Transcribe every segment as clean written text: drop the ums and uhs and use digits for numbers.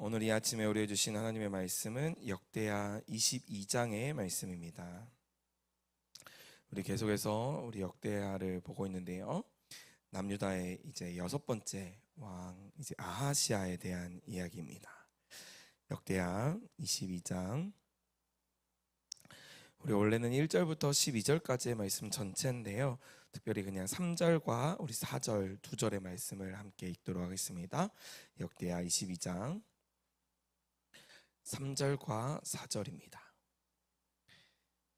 오늘 이 아침에 우리에게 주신 하나님의 말씀은 역대하 22장의 말씀입니다. 우리 계속해서 우리 역대하를 보고 있는데요. 남유다의 이제 6번째 왕 이제 아하시아에 대한 이야기입니다. 역대하 22장. 우리 원래는 1절부터 12절까지의 말씀 전체인데요. 특별히 그냥 3절과 우리 4절 두 절의 말씀을 함께 읽도록 하겠습니다. 역대하 22장 3절과 4절입니다.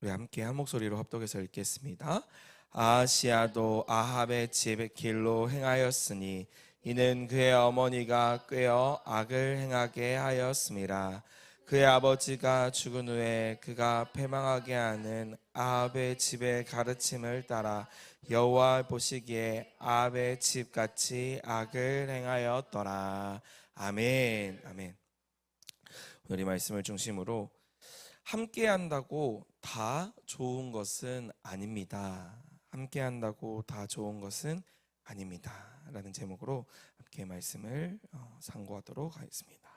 우리 함께 한 목소리로 합독해서 읽겠습니다. 아하시아도 아합의 집의 길로 행하였으니 이는 그의 어머니가 꾀어 악을 행하게 하였음이라. 그의 아버지가 죽은 후에 그가 패망하게 하는 아합의 집의 가르침을 따라 여호와 보시기에 아합의 집같이 악을 행하였더라. 아멘. 아멘. 오늘 이 말씀을 중심으로 함께 한다고 다 좋은 것은 아닙니다. 함께 한다고 다 좋은 것은 아닙니다. 라는 제목으로 함께 말씀을 상고하도록 하겠습니다.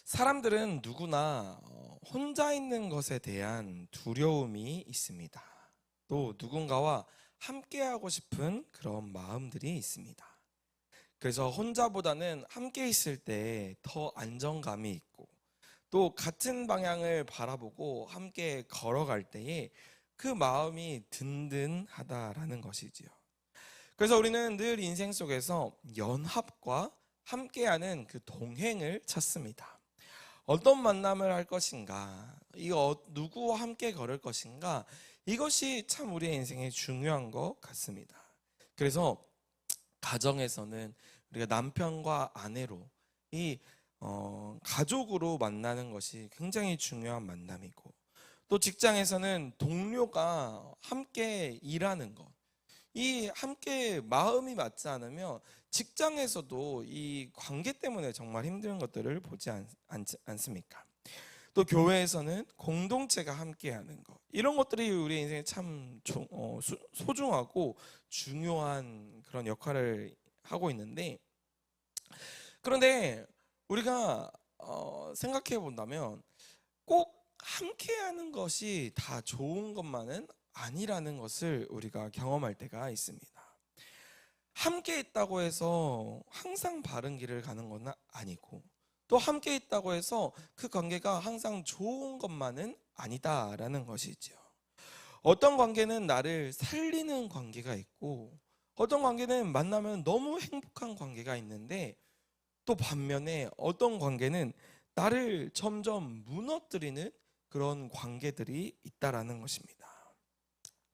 사람들은 누구나 혼자 있는 것에 대한 두려움이 있습니다. 또 누군가와 함께하고 싶은 그런 마음들이 있습니다. 그래서 혼자보다는 함께 있을 때 더 안정감이 있고 또 같은 방향을 바라보고 함께 걸어갈 때에 그 마음이 든든하다라는 것이지요. 그래서 우리는 늘 인생 속에서 연합과 함께하는 그 동행을 찾습니다. 어떤 만남을 할 것인가, 누구와 함께 걸을 것인가, 이것이 참 우리의 인생에 중요한 것 같습니다. 그래서 가정에서는 우리가 남편과 아내로 가족으로 만나는 것이 굉장히 중요한 만남이고, 또 직장에서는 동료가 함께 일하는 것, 이 함께 마음이 맞지 않으면 직장에서도 이 관계 때문에 정말 힘든 것들을 보지 않습니까? 또 교회에서는 공동체가 함께하는 것, 이런 것들이 우리 인생에 참 소중하고 중요한 그런 역할을 하고 있는데, 그런데 우리가 생각해 본다면 꼭 함께하는 것이 다 좋은 것만은 아니라는 것을 우리가 경험할 때가 있습니다. 함께 있다고 해서 항상 바른 길을 가는 건 아니고, 또 함께 있다고 해서 그 관계가 항상 좋은 것만은 아니다라는 것이죠. 어떤 관계는 나를 살리는 관계가 있고, 어떤 관계는 만나면 너무 행복한 관계가 있는데, 또 반면에 어떤 관계는 나를 점점 무너뜨리는 그런 관계들이 있다라는 것입니다.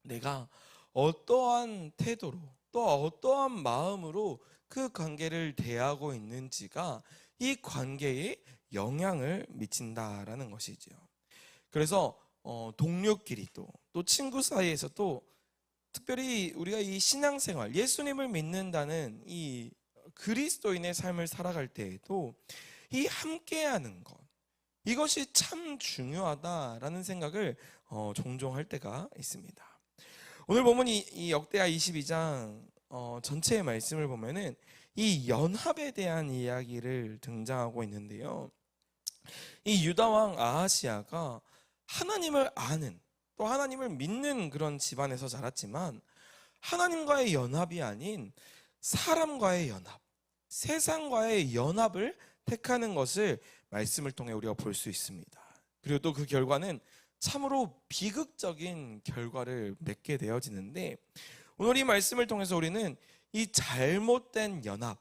내가 어떠한 태도로 또 어떠한 마음으로 그 관계를 대하고 있는지가 이 관계에 영향을 미친다라는 것이죠. 그래서 동료끼리도 또 친구 사이에서도 특별히 우리가 이 신앙생활, 예수님을 믿는다는 이 그리스도인의 삶을 살아갈 때에도 이 함께하는 것, 이것이 참 중요하다라는 생각을 종종 할 때가 있습니다. 오늘 보면 이 역대하 22장 전체의 말씀을 보면은 이 연합에 대한 이야기를 등장하고 있는데요. 이 유다 왕 아하시아가 하나님을 아는, 또 하나님을 믿는 그런 집안에서 자랐지만 하나님과의 연합이 아닌 사람과의 연합, 세상과의 연합을 택하는 것을 말씀을 통해 우리가 볼 수 있습니다. 그리고 또 그 결과는 참으로 비극적인 결과를 맺게 되어지는데, 오늘 이 말씀을 통해서 우리는 이 잘못된 연합,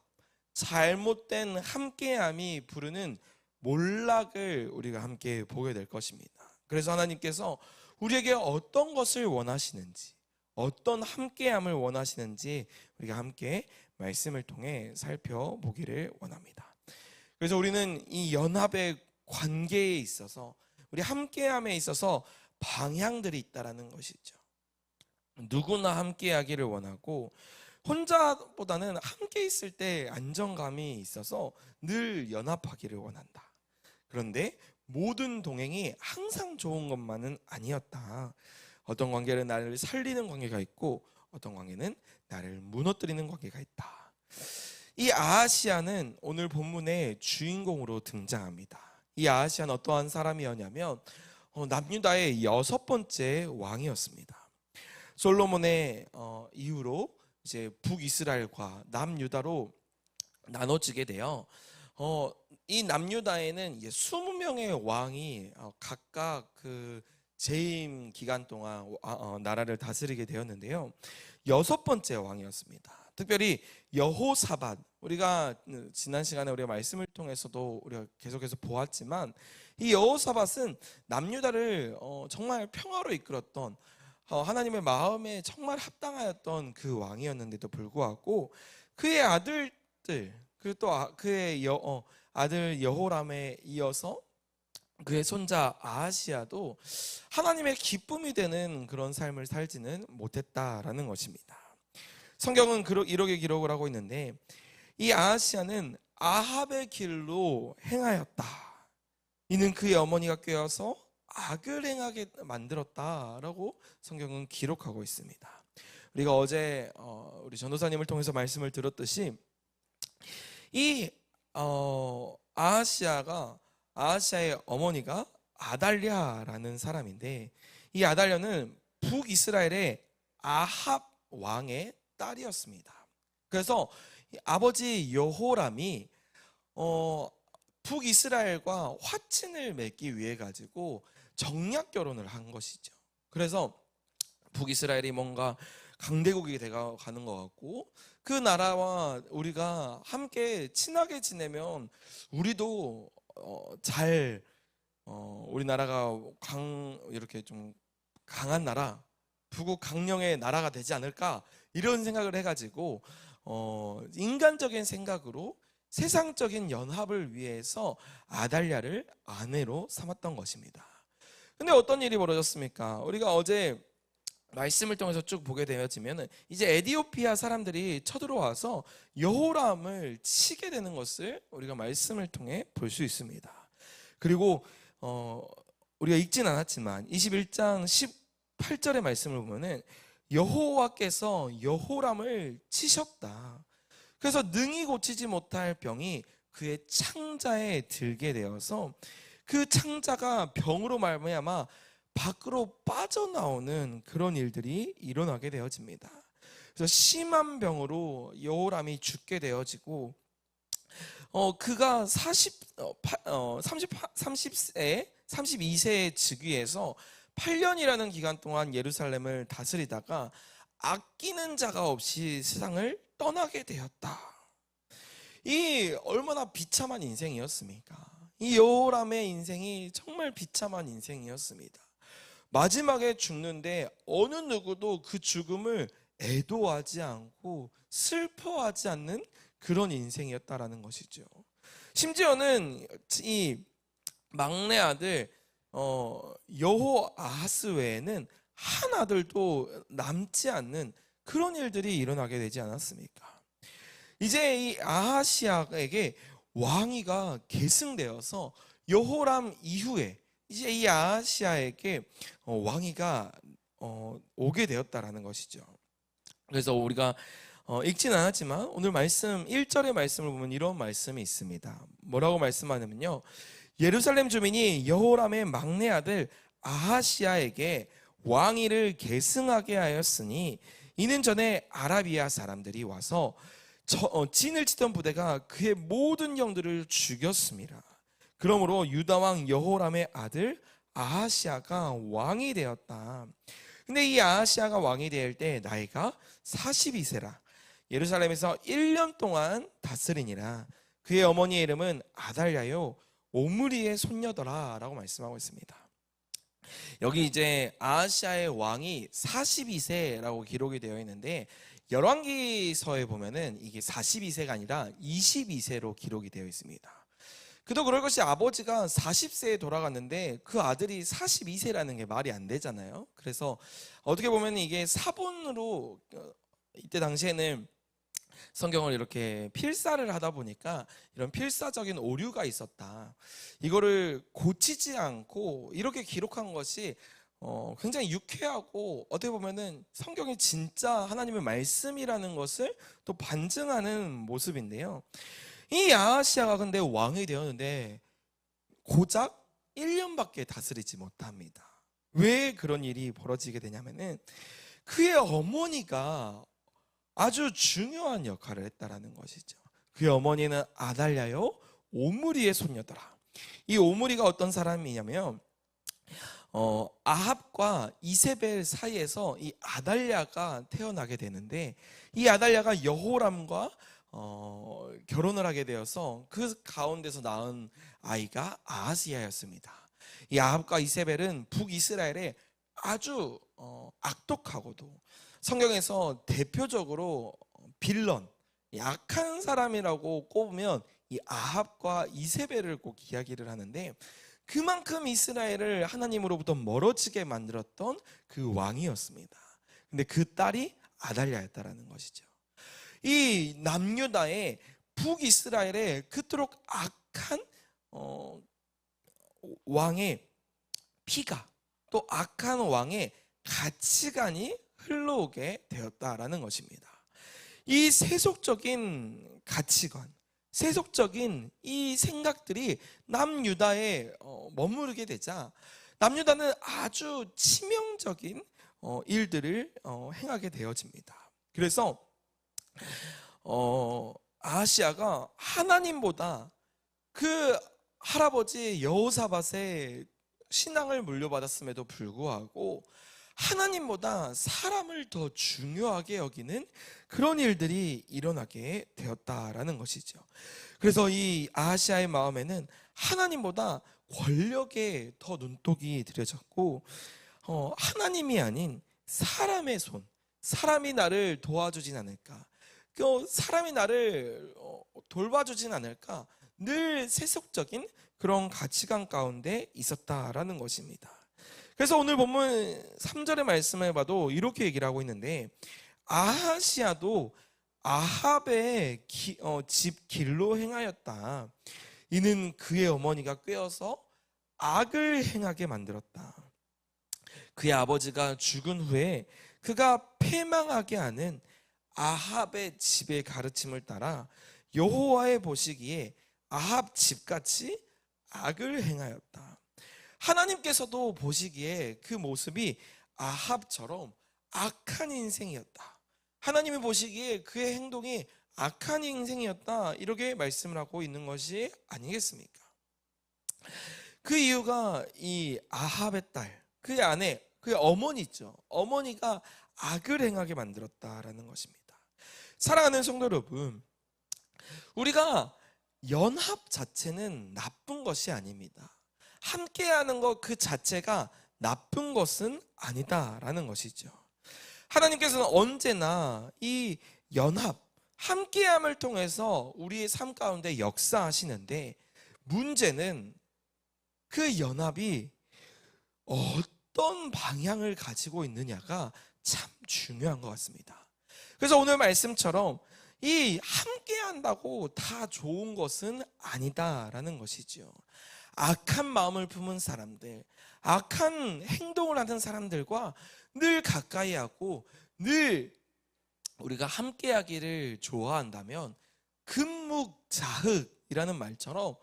잘못된 함께함이 부르는 몰락을 우리가 함께 보게 될 것입니다. 그래서 하나님께서 우리에게 어떤 것을 원하시는지, 어떤 함께함을 원하시는지 우리가 함께 말씀을 통해 살펴보기를 원합니다. 그래서 우리는 이 연합의 관계에 있어서, 우리 함께함에 있어서 방향들이 있다라는 것이죠. 누구나 함께하기를 원하고, 혼자보다는 함께 있을 때 안정감이 있어서 늘 연합하기를 원한다. 그런데 모든 동행이 항상 좋은 것만은 아니었다. 어떤 관계는 나를 살리는 관계가 있고, 어떤 관계는 나를 무너뜨리는 관계가 있다. 이 아하시아는 오늘 본문의 주인공으로 등장합니다. 이 아하시아는 어떠한 사람이었냐면 남유다의 6번째 왕이었습니다. 솔로몬의 이후로 이제 북이스라엘과 남유다로 나눠지게 되어 이 남유다에는 20명의 왕이 각각 그 재임 기간 동안 나라를 다스리게 되었는데요. 6번째 왕이었습니다. 특별히 여호사밧, 우리가 지난 시간에 우리가 말씀을 통해서도 우리가 계속해서 보았지만 이 여호사밧은 남유다를 정말 평화로 이끌었던 하나님의 마음에 정말 합당하였던 그 왕이었는데도 불구하고 그의 아들들, 그리고 또 그의 아들 여호람에 이어서 그의 손자 아하시아도 하나님의 기쁨이 되는 그런 삶을 살지는 못했다라는 것입니다. 성경은 이렇게 기록을 하고 있는데, 이 아하시아는 아합의 길로 행하였다. 이는 그의 어머니가 꾀어서 악을 행하게 만들었다라고 성경은 기록하고 있습니다. 우리가 어제 우리 전도사님을 통해서 말씀을 들었듯이 이 아하시아의 어머니가 아달랴라는 사람인데, 이 아달랴는 북이스라엘의 아합 왕의 딸이었습니다. 그래서 아버지 여호람이 북이스라엘과 화친을 맺기 위해 가지고 정략 결혼을 한 것이죠. 그래서 북이스라엘이 뭔가 강대국이 되어 가는 것 같고, 그 나라와 우리가 함께 친하게 지내면 우리도 우리나라가 이렇게 좀 강한 나라, 부국 강령의 나라가 되지 않을까, 이런 생각을 해가지고 인간적인 생각으로 세상적인 연합을 위해서 아달랴를 아내로 삼았던 것입니다. 근데 어떤 일이 벌어졌습니까? 우리가 어제 말씀을 통해서 쭉 보게 되어지면 이제 에디오피아 사람들이 쳐들어와서 여호람을 치게 되는 것을 우리가 말씀을 통해 볼 수 있습니다. 그리고 우리가 읽진 않았지만 21장 18절의 말씀을 보면은 여호와께서 여호람을 치셨다. 그래서 능히 고치지 못할 병이 그의 창자에 들게 되어서 그 창자가 병으로 말미암아 밖으로 빠져나오는 그런 일들이 일어나게 되어집니다. 그래서 심한 병으로 여호람이 죽게 되어지고 그가 32세에 즉위해서 8년이라는 기간 동안 예루살렘을 다스리다가 아끼는 자가 없이 세상을 떠나게 되었다. 이 얼마나 비참한 인생이었습니까? 이 여호람의 인생이 정말 비참한 인생이었습니다. 마지막에 죽는데 어느 누구도 그 죽음을 애도하지 않고 슬퍼하지 않는 그런 인생이었다라는 것이죠. 심지어는 이 막내 아들 여호아하스 외에는 한 아들도 남지 않는 그런 일들이 일어나게 되지 않았습니까? 이제 이 아하시아에게 왕위가 계승되어서 여호람 이후에 이제 이 아하시아에게 왕위가 오게 되었다라는 것이죠. 그래서 우리가 읽진 않았지만 오늘 말씀 1절의 말씀을 보면 이런 말씀이 있습니다. 뭐라고 말씀하냐면요, 예루살렘 주민이 여호람의 막내 아들 아하시아에게 왕위를 계승하게 하였으니 이는 전에 아라비아 사람들이 와서 진을 치던 부대가 그의 모든 영들을 죽였습니다. 그러므로 유다왕 여호람의 아들 아하시아가 왕이 되었다. 근데 이 아하시아가 왕이 될 때 나이가 42세라. 예루살렘에서 1년 동안 다스리니라. 그의 어머니의 이름은 아달랴요 오므리의 손녀더라 라고 말씀하고 있습니다. 여기 이제 아하시아의 왕이 42세라고 기록이 되어 있는데 열왕기서에 보면은 이게 42세가 아니라 22세로 기록이 되어 있습니다. 그도 그럴 것이 아버지가 40세에 돌아갔는데 그 아들이 42세라는 게 말이 안 되잖아요. 그래서 어떻게 보면 이게 사본으로 이때 당시에는 성경을 이렇게 필사를 하다 보니까 이런 필사적인 오류가 있었다. 이거를 고치지 않고 이렇게 기록한 것이 굉장히 유쾌하고 어떻게 보면은 성경이 진짜 하나님의 말씀이라는 것을 또 반증하는 모습인데요. 이 아하시아가 근데 왕이 되었는데 고작 1년밖에 다스리지 못합니다. 왜 그런 일이 벌어지게 되냐면은 그의 어머니가 아주 중요한 역할을 했다라는 것이죠. 그의 어머니는 아달랴요 오므리의 손녀더라. 이 오므리가 어떤 사람이냐면 아합과 이세벨 사이에서 이 아달랴가 태어나게 되는데, 이 아달랴가 여호람과 결혼을 하게 되어서 그 가운데서 낳은 아이가 아하시아였습니다. 이 아합과 이세벨은 북이스라엘에 아주 악독하고도 성경에서 대표적으로 빌런, 약한 사람이라고 꼽으면 이 아합과 이세벨을 꼭 이야기를 하는데, 그만큼 이스라엘을 하나님으로부터 멀어지게 만들었던 그 왕이었습니다. 근데 그 딸이 아달랴였다라는 것이죠. 이 남유다의 북이스라엘에 그토록 악한 왕의 피가, 또 악한 왕의 가치관이 흘러오게 되었다라는 것입니다. 이 세속적인 가치관, 세속적인 이 생각들이 남유다에 머무르게 되자 남유다는 아주 치명적인 일들을 행하게 되어집니다. 그래서 아하시아가 하나님보다 그 할아버지 여호사밧의 신앙을 물려받았음에도 불구하고 하나님보다 사람을 더 중요하게 여기는 그런 일들이 일어나게 되었다라는 것이죠. 그래서 이 아하시아의 마음에는 하나님보다 권력에 더 눈독이 들여졌고, 하나님이 아닌 사람의 손, 사람이 나를 도와주진 않을까, 사람이 나를 돌봐주진 않을까, 늘 세속적인 그런 가치관 가운데 있었다라는 것입니다. 그래서 오늘 본문 3절의 말씀을 봐도 이렇게 얘기를 하고 있는데, 아하시아도 아합의 집 길로 행하였다. 이는 그의 어머니가 꾀어서 악을 행하게 만들었다. 그의 아버지가 죽은 후에 그가 패망하게 하는 아합의 집의 가르침을 따라 여호와의 보시기에 아합 집같이 악을 행하였다. 하나님께서도 보시기에 그 모습이 아합처럼 악한 인생이었다. 하나님이 보시기에 그의 행동이 악한 인생이었다. 이렇게 말씀을 하고 있는 것이 아니겠습니까? 그 이유가 이 아합의 딸, 그의 아내, 그의 어머니 있죠. 어머니가 악을 행하게 만들었다라는 것입니다. 사랑하는 성도 여러분, 우리가 연합 자체는 나쁜 것이 아닙니다. 함께하는 것 그 자체가 나쁜 것은 아니다라는 것이죠. 하나님께서는 언제나 이 연합, 함께함을 통해서 우리의 삶 가운데 역사하시는데, 문제는 그 연합이 어떤 방향을 가지고 있느냐가 참 중요한 것 같습니다. 그래서 오늘 말씀처럼 이 함께한다고 다 좋은 것은 아니다라는 것이죠. 악한 마음을 품은 사람들, 악한 행동을 하는 사람들과 늘 가까이 하고 늘 우리가 함께하기를 좋아한다면, 금묵자흑이라는 말처럼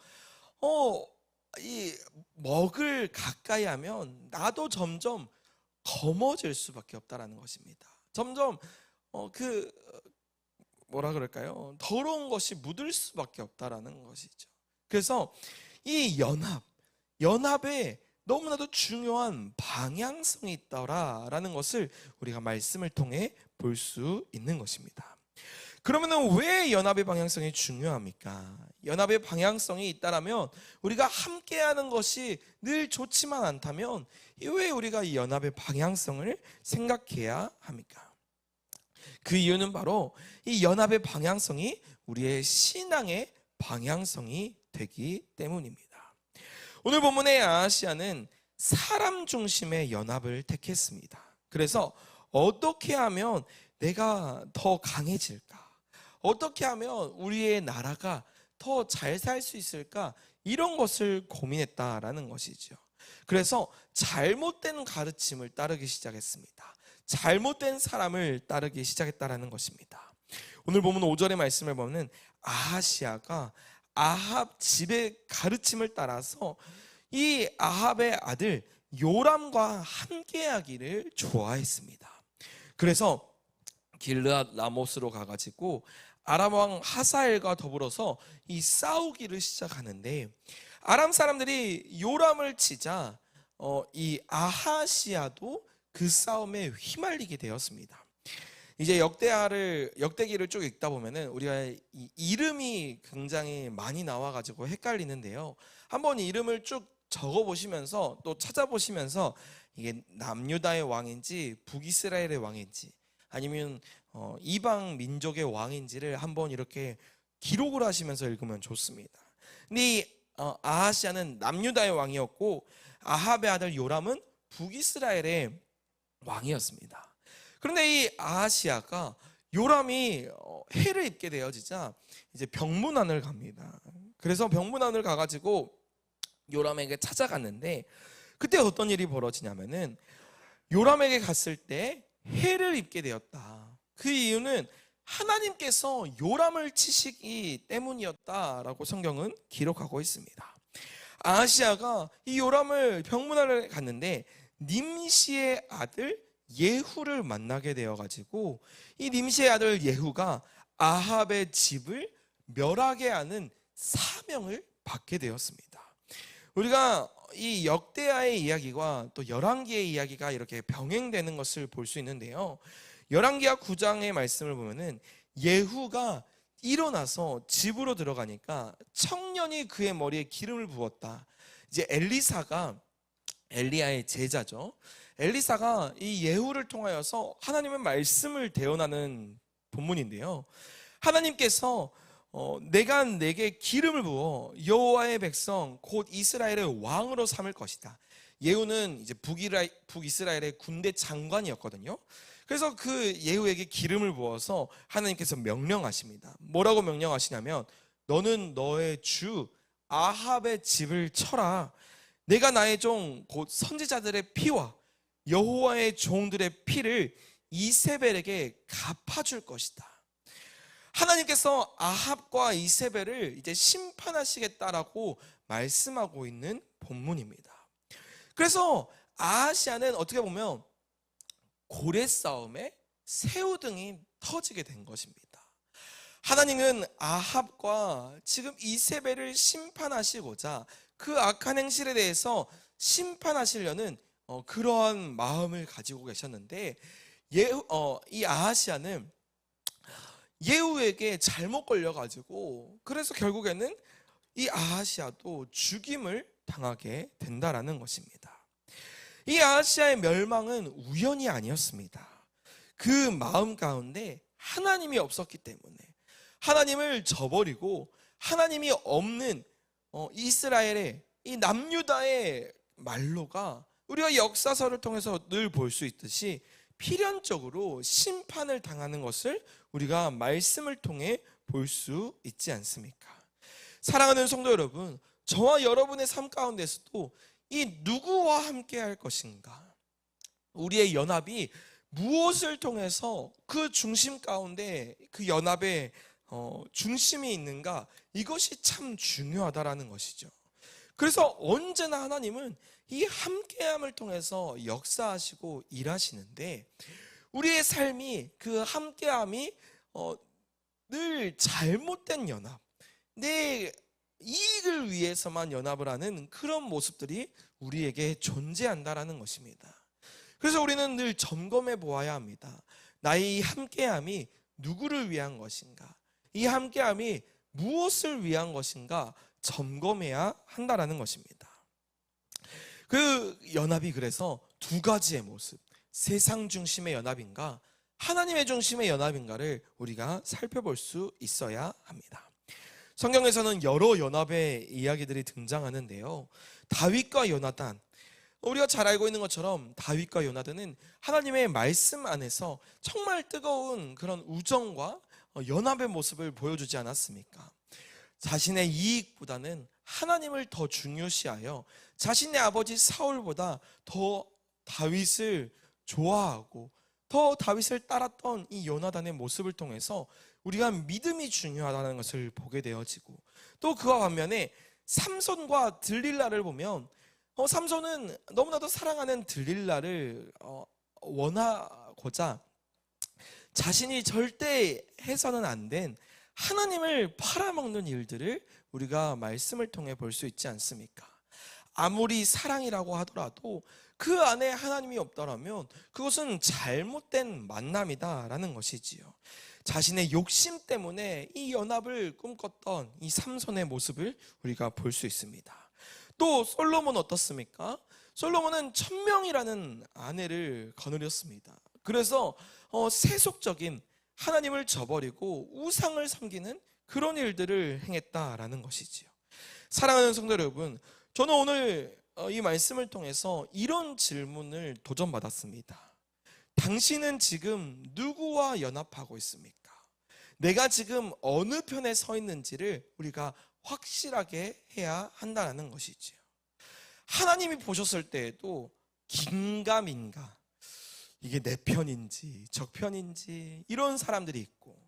이 먹을 가까이 하면 나도 점점 검어질 수밖에 없다라는 것입니다. 점점 뭐라 그럴까요? 더러운 것이 묻을 수밖에 없다라는 것이죠. 그래서 이 연합에 너무나도 중요한 방향성이 있더라라는 것을 우리가 말씀을 통해 볼 수 있는 것입니다. 그러면 왜 연합의 방향성이 중요합니까? 연합의 방향성이 있다라면, 우리가 함께하는 것이 늘 좋지만 않다면 왜 우리가 이 연합의 방향성을 생각해야 합니까? 그 이유는 바로 이 연합의 방향성이 우리의 신앙의 방향성이 되기 때문입니다. 오늘 본문의 아하시아는 사람 중심의 연합을 택했습니다. 그래서 어떻게 하면 내가 더 강해질까? 어떻게 하면 우리의 나라가 더 잘 살 수 있을까? 이런 것을 고민했다라는 것이죠. 그래서 잘못된 가르침을 따르기 시작했습니다. 잘못된 사람을 따르기 시작했다라는 것입니다. 오늘 보면 5절의 말씀을 보면 아하시아가 아합 집의 가르침을 따라서 이 아합의 아들 요람과 함께하기를 좋아했습니다. 그래서 길르앗 라모스로 가가지고 아람 왕 하사엘과 더불어서 이 싸우기를 시작하는데, 아람 사람들이 요람을 치자 이 아하시아도 그 싸움에 휘말리게 되었습니다. 이제 역대기를 쭉 읽다 보면은 우리가 이 이름이 굉장히 많이 나와가지고 헷갈리는데요. 한번 이름을 쭉 적어보시면서 또 찾아보시면서 이게 남유다의 왕인지 북이스라엘의 왕인지 아니면 이방 민족의 왕인지를 한번 이렇게 기록을 하시면서 읽으면 좋습니다. 근데 이 아하시아는 남유다의 왕이었고 아합의 아들 요람은 북이스라엘의 왕이었습니다. 그런데 이 아하시아가 요람이 해를 입게 되어지자 이제 병문안을 갑니다. 그래서 병문안을 가가지고 요람에게 찾아갔는데, 그때 어떤 일이 벌어지냐면은 요람에게 갔을 때 해를 입게 되었다. 그 이유는 하나님께서 요람을 치시기 때문이었다라고 성경은 기록하고 있습니다. 아하시아가 이 요람을 병문안을 갔는데 님시의 아들 예후를 만나게 되어가지고 이 님시의 아들 예후가 아합의 집을 멸하게 하는 사명을 받게 되었습니다. 우리가 이 역대하의 이야기와 또 열왕기의 이야기가 이렇게 병행되는 것을 볼 수 있는데요. 열왕기하 9장의 말씀을 보면은 예후가 일어나서 집으로 들어가니까 청년이 그의 머리에 기름을 부었다. 이제 엘리사가 엘리야의 제자죠. 엘리사가 이 예후를 통하여서 하나님의 말씀을 대언하는 본문인데요. 하나님께서 내가 내게 기름을 부어 여호와의 백성 곧 이스라엘의 왕으로 삼을 것이다. 예후는 이제 북이스라엘의 군대 장관이었거든요. 그래서 그 예후에게 기름을 부어서 하나님께서 명령하십니다. 뭐라고 명령하시냐면 너는 너의 주 아합의 집을 쳐라. 내가 나의 종 곧 선지자들의 피와 여호와의 종들의 피를 이세벨에게 갚아줄 것이다. 하나님께서 아합과 이세벨을 이제 심판하시겠다라고 말씀하고 있는 본문입니다. 그래서 아하시아는 어떻게 보면 고래 싸움에 새우등이 터지게 된 것입니다. 하나님은 아합과 지금 이세벨을 심판하시고자 그 악한 행실에 대해서 심판하시려는 그러한 마음을 가지고 계셨는데, 이 아하시아는 예후에게 잘못 걸려가지고 그래서 결국에는 이 아하시아도 죽임을 당하게 된다라는 것입니다. 이 아하시아의 멸망은 우연이 아니었습니다. 그 마음 가운데 하나님이 없었기 때문에 하나님을 저버리고 하나님이 없는 이스라엘의 이 남유다의 말로가 우리가 역사서를 통해서 늘 볼 수 있듯이 필연적으로 심판을 당하는 것을 우리가 말씀을 통해 볼 수 있지 않습니까? 사랑하는 성도 여러분, 저와 여러분의 삶 가운데서도 이 누구와 함께 할 것인가, 우리의 연합이 무엇을 통해서 그 중심 가운데 그 연합의 중심이 있는가, 이것이 참 중요하다라는 것이죠. 그래서 언제나 하나님은 이 함께함을 통해서 역사하시고 일하시는데, 우리의 삶이 그 함께함이 늘 잘못된 연합, 내 이익을 위해서만 연합을 하는 그런 모습들이 우리에게 존재한다라는 것입니다. 그래서 우리는 늘 점검해 보아야 합니다. 나의 이 함께함이 누구를 위한 것인가, 이 함께함이 무엇을 위한 것인가 점검해야 한다라는 것입니다. 그 연합이 그래서 두 가지의 모습, 세상 중심의 연합인가 하나님의 중심의 연합인가를 우리가 살펴볼 수 있어야 합니다. 성경에서는 여러 연합의 이야기들이 등장하는데요. 다윗과 요나단, 우리가 잘 알고 있는 것처럼 다윗과 요나단은 하나님의 말씀 안에서 정말 뜨거운 그런 우정과 연합의 모습을 보여주지 않았습니까? 자신의 이익보다는 하나님을 더 중요시하여 자신의 아버지 사울보다 더 다윗을 좋아하고 더 다윗을 따랐던 이 요나단의 모습을 통해서 우리가 믿음이 중요하다는 것을 보게 되어지고, 또 그와 반면에 삼손과 들릴라를 보면 삼손은 너무나도 사랑하는 들릴라를 원하고자 자신이 절대 해서는 안 된 하나님을 팔아먹는 일들을 우리가 말씀을 통해 볼 수 있지 않습니까? 아무리 사랑이라고 하더라도 그 안에 하나님이 없다라면 그것은 잘못된 만남이다라는 것이지요. 자신의 욕심 때문에 이 연합을 꿈꿨던 이 삼손의 모습을 우리가 볼 수 있습니다. 또 솔로몬 어떻습니까? 솔로몬은 1000명이라는 아내를 거느렸습니다. 그래서 세속적인 하나님을 저버리고 우상을 섬기는 그런 일들을 행했다라는 것이지요. 사랑하는 성도 여러분, 저는 오늘 이 말씀을 통해서 이런 질문을 도전받았습니다. 당신은 지금 누구와 연합하고 있습니까? 내가 지금 어느 편에 서 있는지를 우리가 확실하게 해야 한다는 것이지요. 하나님이 보셨을 때에도 긴가민가, 이게 내 편인지 적 편인지 이런 사람들이 있고,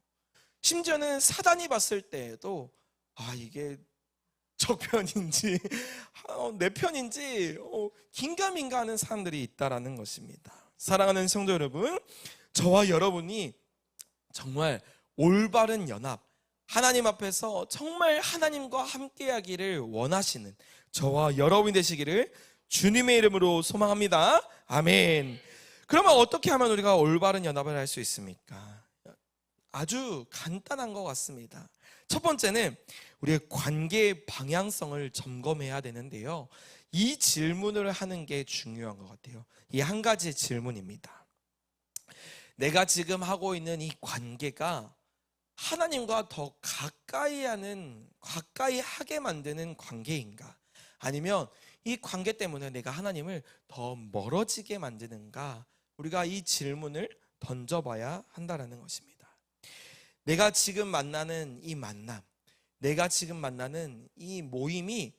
심지어는 사단이 봤을 때에도 이게 적 편인지 내 편인지 긴가민가 하는 사람들이 있다라는 것입니다. 사랑하는 성도 여러분, 저와 여러분이 정말 올바른 연합, 하나님 앞에서 정말 하나님과 함께하기를 원하시는 저와 여러분이 되시기를 주님의 이름으로 소망합니다. 아멘. 그러면 어떻게 하면 우리가 올바른 연합을 할 수 있습니까? 아주 간단한 것 같습니다. 첫 번째는 우리의 관계의 방향성을 점검해야 되는데요, 이 질문을 하는 게 중요한 것 같아요. 이 한 가지 질문입니다. 내가 지금 하고 있는 이 관계가 하나님과 더 가까이 하게 만드는 관계인가? 아니면 이 관계 때문에 내가 하나님을 더 멀어지게 만드는가? 우리가 이 질문을 던져봐야 한다는 것입니다. 내가 지금 만나는 이 만남, 내가 지금 만나는 이 모임이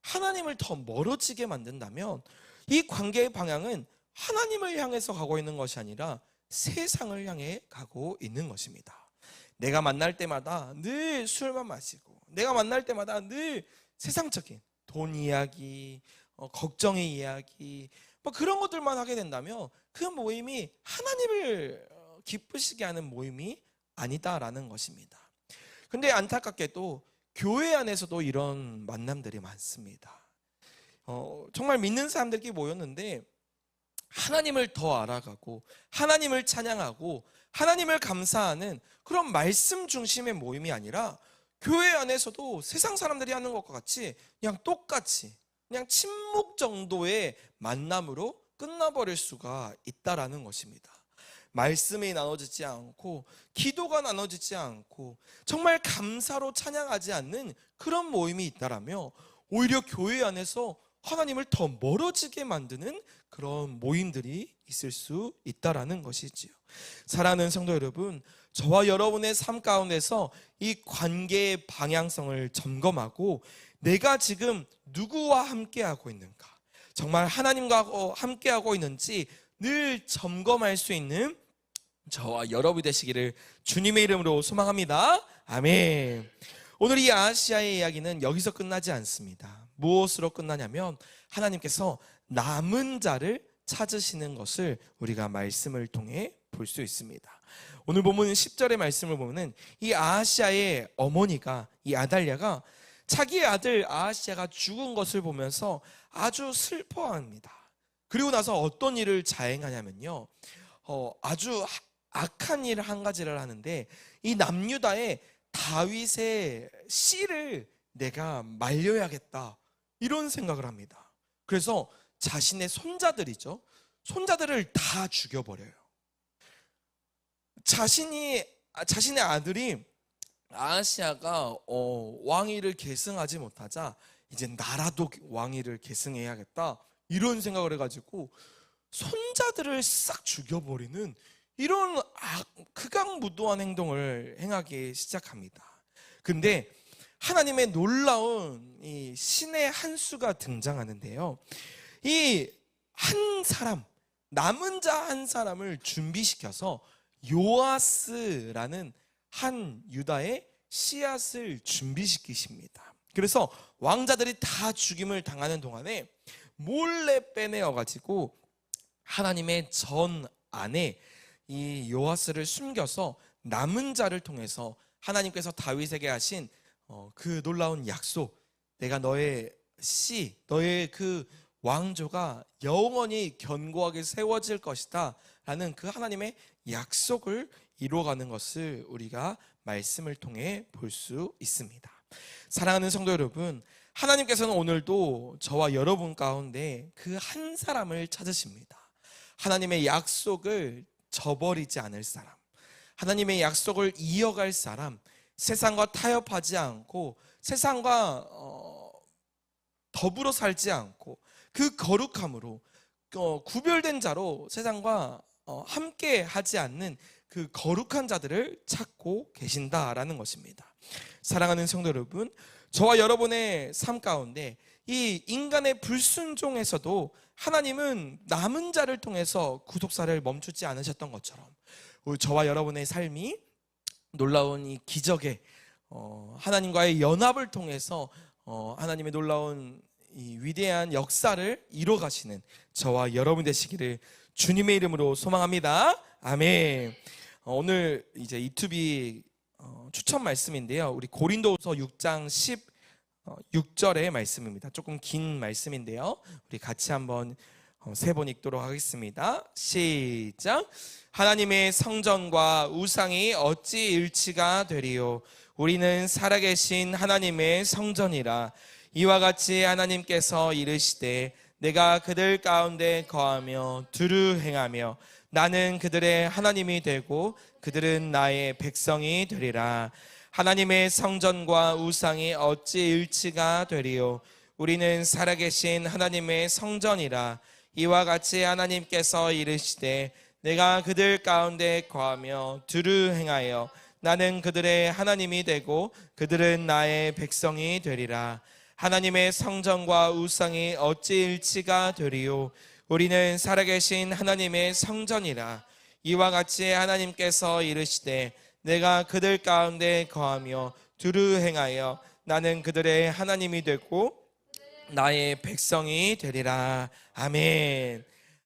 하나님을 더 멀어지게 만든다면 이 관계의 방향은 하나님을 향해서 가고 있는 것이 아니라 세상을 향해 가고 있는 것입니다. 내가 만날 때마다 늘 술만 마시고, 내가 만날 때마다 늘 세상적인 돈 이야기, 걱정의 이야기, 그런 것들만 하게 된다면 그 모임이 하나님을 기쁘시게 하는 모임이 아니다라는 것입니다. 근데 안타깝게도 교회 안에서도 이런 만남들이 많습니다. 정말 믿는 사람들끼리 모였는데 하나님을 더 알아가고 하나님을 찬양하고 하나님을 감사하는 그런 말씀 중심의 모임이 아니라 교회 안에서도 세상 사람들이 하는 것과 같이 그냥 똑같이 그냥 침묵 정도의 만남으로 끝나버릴 수가 있다라는 것입니다. 말씀이 나눠지지 않고 기도가 나눠지지 않고 정말 감사로 찬양하지 않는 그런 모임이 있다라며 오히려 교회 안에서 하나님을 더 멀어지게 만드는 그런 모임들이 있을 수 있다라는 것이지요. 사랑하는 성도 여러분, 저와 여러분의 삶 가운데서 이 관계의 방향성을 점검하고 내가 지금 누구와 함께하고 있는가, 정말 하나님과 함께하고 있는지 늘 점검할 수 있는 저와 여러분이 되시기를 주님의 이름으로 소망합니다. 아멘. 오늘 이 아시아의 이야기는 여기서 끝나지 않습니다. 무엇으로 끝나냐면 하나님께서 남은 자를 찾으시는 것을 우리가 말씀을 통해 볼 수 있습니다. 오늘 본문 10절의 말씀을 보면 이 아하시아의 어머니가, 이 아달랴가 자기의 아들 아하시아가 죽은 것을 보면서 아주 슬퍼합니다. 그리고 나서 어떤 일을 자행하냐면요, 아주 악한 일 한 가지를 하는데 이 남유다의 다윗의 씨를 내가 말려야겠다, 이런 생각을 합니다. 그래서 자신의 손자들이죠, 손자들을 다 죽여버려요. 자신의 아들이 아하시아가 왕위를 계승하지 못하자 이제 나라도 왕위를 계승해야겠다, 이런 생각을 해가지고 손자들을 싹 죽여버리는 이런 극악무도한 행동을 행하기 시작합니다. 근데 하나님의 놀라운 이 신의 한 수가 등장하는데요. 이 한 사람, 남은 자 한 사람을 준비시켜서 요아스라는 한 유다의 씨앗을 준비시키십니다. 그래서 왕자들이 다 죽임을 당하는 동안에 몰래 빼내어 가지고 하나님의 전 안에 이 요아스를 숨겨서 남은 자를 통해서 하나님께서 다윗에게 하신 그 놀라운 약속, 내가 너의 씨, 너의 그 왕조가 영원히 견고하게 세워질 것이다 라는 그 하나님의 약속을 이루어가는 것을 우리가 말씀을 통해 볼 수 있습니다. 사랑하는 성도 여러분, 하나님께서는 오늘도 저와 여러분 가운데 그 한 사람을 찾으십니다. 하나님의 약속을 저버리지 않을 사람, 하나님의 약속을 이어갈 사람, 세상과 타협하지 않고 세상과 더불어 살지 않고 그 거룩함으로 구별된 자로 세상과 함께 하지 않는 그 거룩한 자들을 찾고 계신다라는 것입니다. 사랑하는 성도 여러분, 저와 여러분의 삶 가운데 이 인간의 불순종에서도 하나님은 남은 자를 통해서 구속사를 멈추지 않으셨던 것처럼 저와 여러분의 삶이 놀라운 이 기적의 하나님과의 연합을 통해서 하나님의 놀라운 이 위대한 역사를 이뤄가시는 저와 여러분 되시기를 주님의 이름으로 소망합니다. 아멘. 오늘 이제 이투비 추천 말씀인데요. 우리 고린도후서 6장 16절의 말씀입니다. 조금 긴 말씀인데요. 우리 같이 한번 세 번 읽도록 하겠습니다. 시작. 하나님의 성전과 우상이 어찌 일치가 되리요? 우리는 살아계신 하나님의 성전이라. 이와 같이 하나님께서 이르시되 내가 그들 가운데 거하며 두루 행하며 나는 그들의 하나님이 되고 그들은 나의 백성이 되리라. 하나님의 성전과 우상이 어찌 일치가 되리요? 우리는 살아계신 하나님의 성전이라. 이와 같이 하나님께서 이르시되 내가 그들 가운데 거하며 두루 행하여 나는 그들의 하나님이 되고 그들은 나의 백성이 되리라. 하나님의 성전과 우상이 어찌 일치가 되리요? 우리는 살아계신 하나님의 성전이라. 이와 같이 하나님께서 이르시되 내가 그들 가운데 거하며 두루 행하여 나는 그들의 하나님이 되고 나의 백성이 되리라. 아멘.